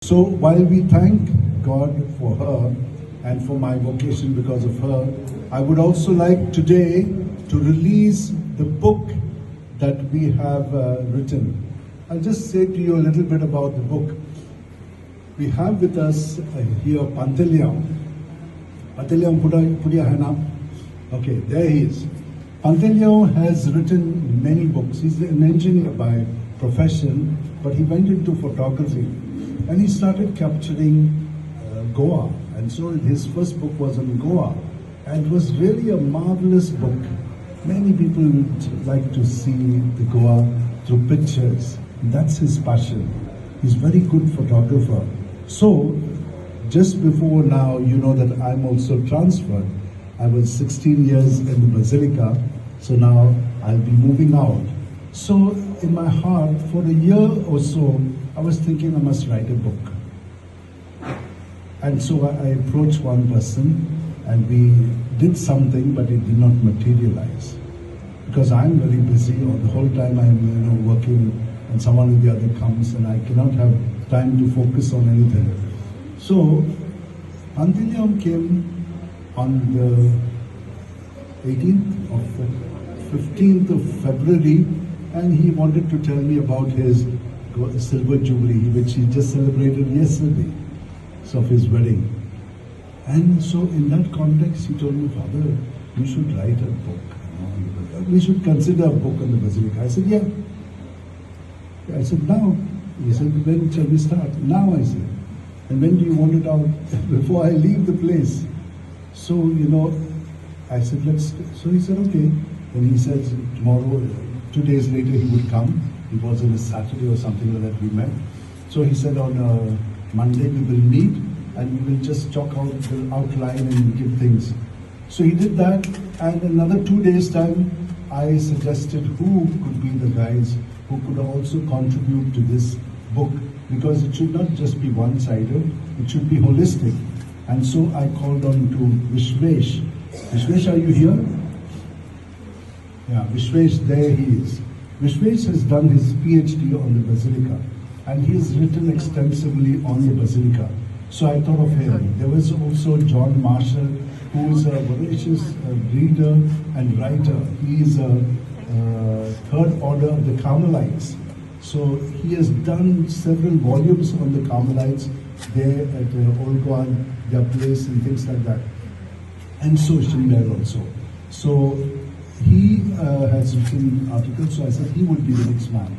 So while we thank God for her and for my vocation because of her, I would also like today to release the book that we have written. I'll just say to you a little bit about the book. We have with us here Pantalyam. Pantalyam, put your hand up. Okay, there he is. Pantalyam has written many books. He's an engineer by profession, but he went into photography and he started capturing Goa. And so his first book was on Goa, and it was really a marvelous book. Many people would like to see the Goa through pictures. That's his passion. He's very good photographer. So just before now, you know that I'm also transferred. I was 16 years in the Basilica, so now I'll be moving out. So in my heart, for a year or so, I was thinking I must write a book. And so I approached one person and we did something, but it did not materialize. Because I'm very busy, or the whole time I'm working, and someone or the other comes and I cannot have time to focus on anything. So Pantalyam came on the 18th or 15th of February, and he wanted to tell me about his silver jubilee, which he just celebrated yesterday, so of his wedding. And so in that context, he told me, Father, you should write a book. We should consider a book on the Basilica. I said, yeah. I said, now. He said, when shall we start? Now, I said. And when do you want it out? Before I leave the place. So, I said, let's. So he said, okay. Then he said, tomorrow, 2 days later, he would come. It was on a Saturday or something like that we met. So he said, on Monday we will meet and we will just chalk out the outline and give things. So he did that, and another 2 days time, I suggested who could be the guys who could also contribute to this book, because it should not just be one-sided, it should be holistic. And so I called on to Vishwesh. Vishwesh, are you here? Yeah, Vishwesh, there he is. Vishwesh has done his PhD on the Basilica, and he has written extensively on the Basilica. So I thought of him. There was also John Marshall, who is a voracious reader and writer. He is a third order of the Carmelites. So he has done several volumes on the Carmelites there at Old Goa, their place and things like that. And so Shindel also. So he has written articles, so I said he would be the next man.